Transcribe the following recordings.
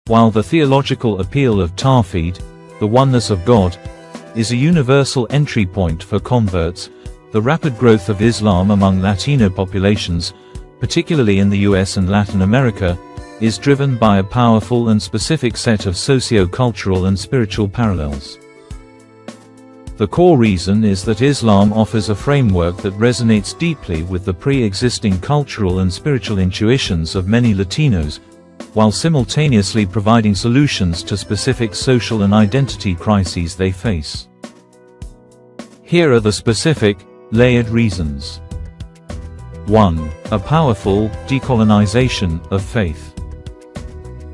While the theological appeal of Tawhid, the oneness of God, is a universal entry point for converts, the rapid growth of Islam among Latino populations, particularly in the US and Latin America, is driven by a powerful and specific set of socio-cultural and spiritual parallels. The core reason is that Islam offers a framework that resonates deeply with the pre-existing cultural and spiritual intuitions of many Latinos, while simultaneously providing solutions to specific social and identity crises they face. Here are the specific, layered reasons. 1. A powerful decolonization of faith.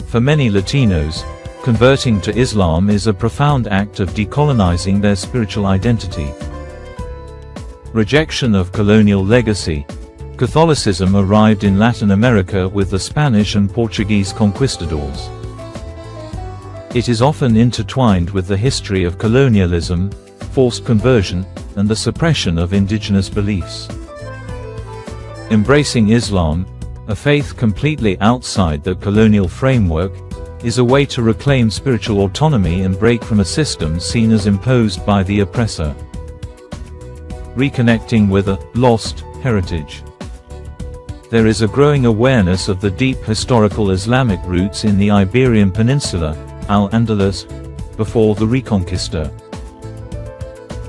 For many Latinos, converting to Islam is a profound act of decolonizing their spiritual identity. Rejection of colonial legacy. Catholicism arrived in Latin America with the Spanish and Portuguese conquistadors. It is often intertwined with the history of colonialism, forced conversion, and the suppression of indigenous beliefs. Embracing Islam, a faith completely outside the colonial framework, is a way to reclaim spiritual autonomy and break from a system seen as imposed by the oppressor. Reconnecting with a lost heritage. There is a growing awareness of the deep historical Islamic roots in the Iberian Peninsula, Al-Andalus, before the Reconquista.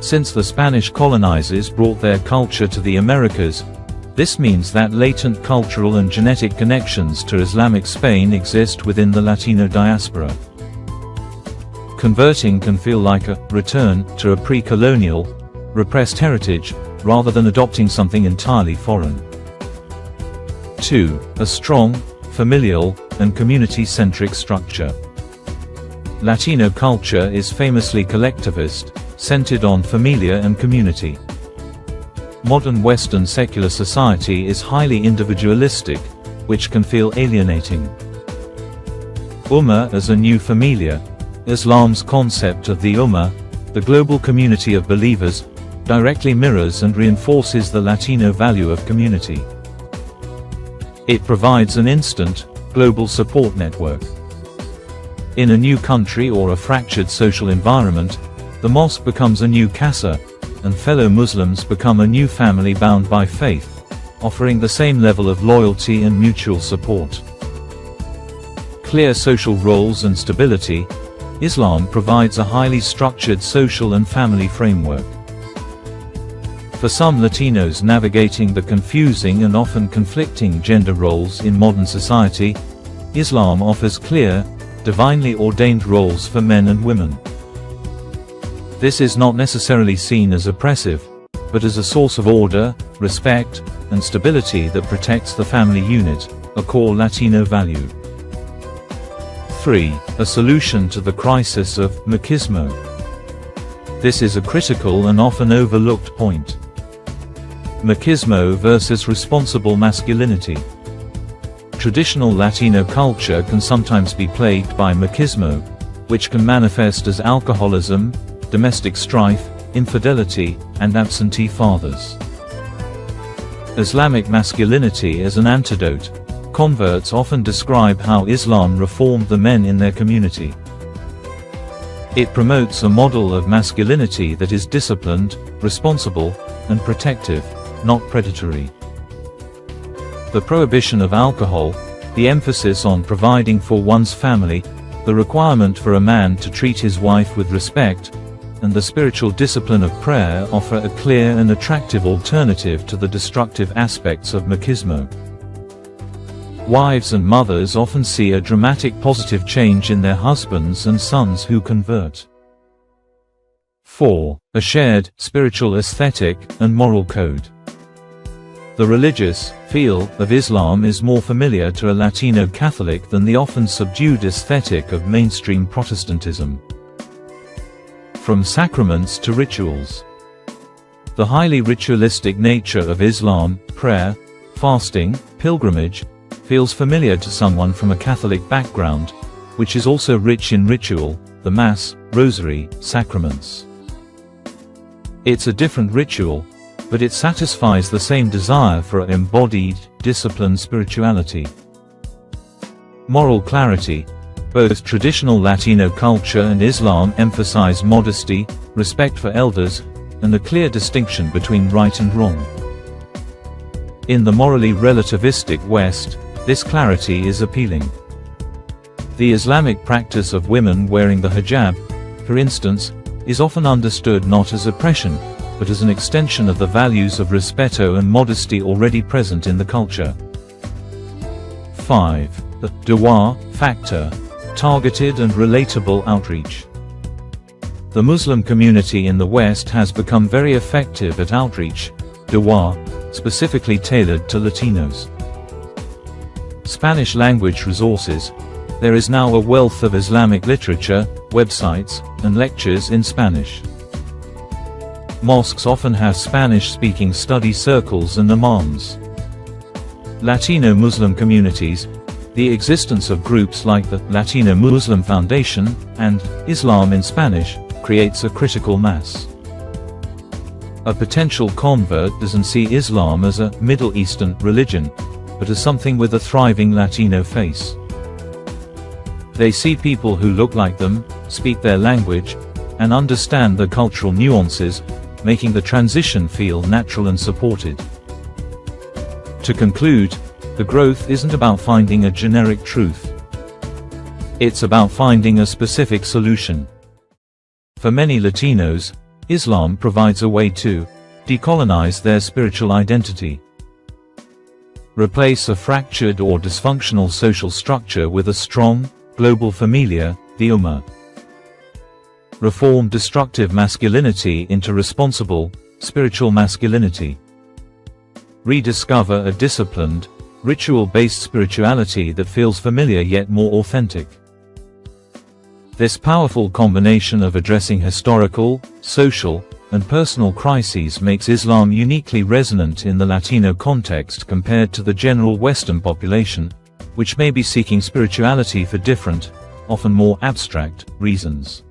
Since the Spanish colonizers brought their culture to the Americas, this means that latent cultural and genetic connections to Islamic Spain exist within the Latino diaspora. Converting can feel like a return to a pre-colonial, repressed heritage, rather than adopting something entirely foreign. 2. A strong, familial, and community-centric structure. Latino culture is famously collectivist, centered on familia and community. Modern Western secular society is highly individualistic, which can feel alienating. Ummah as a new familia. Islam's concept of the Ummah, the global community of believers, directly mirrors and reinforces the Latino value of community. It provides an instant, global support network. In a new country or a fractured social environment, the mosque becomes a new casa, and fellow Muslims become a new family bound by faith, offering the same level of loyalty and mutual support. Clear social roles and stability. Islam provides a highly structured social and family framework. For some Latinos navigating the confusing and often conflicting gender roles in modern society, Islam offers clear, divinely ordained roles for men and women. This is not necessarily seen as oppressive, but as a source of order, respect, and stability that protects the family unit, a core Latino value. 3. A solution to the crisis of machismo. This is a critical and often overlooked point. Machismo versus responsible masculinity. Traditional Latino culture can sometimes be plagued by machismo, which can manifest as alcoholism, domestic strife, infidelity, and absentee fathers. Islamic masculinity as an antidote. Converts often describe how Islam reformed the men in their community. It promotes a model of masculinity that is disciplined, responsible, and protective, not predatory. The prohibition of alcohol, the emphasis on providing for one's family, the requirement for a man to treat his wife with respect, and the spiritual discipline of prayer offer a clear and attractive alternative to the destructive aspects of machismo. Wives and mothers often see a dramatic positive change in their husbands and sons who convert. 4. A shared, spiritual aesthetic and moral code. The religious feel of Islam is more familiar to a Latino Catholic than the often subdued aesthetic of mainstream Protestantism. From sacraments to rituals. The highly ritualistic nature of Islam, prayer, fasting, pilgrimage, feels familiar to someone from a Catholic background, which is also rich in ritual, the Mass, Rosary, sacraments. It's a different ritual, but it satisfies the same desire for embodied, disciplined spirituality. Moral clarity. Both traditional Latino culture and Islam emphasize modesty, respect for elders, and a clear distinction between right and wrong. In the morally relativistic West, this clarity is appealing. The Islamic practice of women wearing the hijab, for instance, is often understood not as oppression, but as an extension of the values of respeto and modesty already present in the culture. 5. The dawah factor. Targeted and relatable outreach. The Muslim community in the West has become very effective at outreach, dawah, specifically tailored to Latinos. Spanish language resources. There is now a wealth of Islamic literature, websites, and lectures in Spanish. Mosques often have Spanish-speaking study circles and imams. Latino Muslim communities. The existence of groups like the Latino Muslim Foundation and Islam in Spanish creates a critical mass. A potential convert doesn't see Islam as a Middle Eastern religion, but as something with a thriving Latino face. They see people who look like them, speak their language, and understand the cultural nuances, making the transition feel natural and supported. To conclude, the growth isn't about finding a generic truth. It's about finding a specific solution. For many Latinos, Islam provides a way to decolonize their spiritual identity. Replace a fractured or dysfunctional social structure with a strong, global familia, the Ummah. Reform destructive masculinity into responsible, spiritual masculinity. Rediscover a disciplined, ritual-based spirituality that feels familiar yet more authentic. This powerful combination of addressing historical, social, and personal crises makes Islam uniquely resonant in the Latino context compared to the general Western population, which may be seeking spirituality for different, often more abstract, reasons.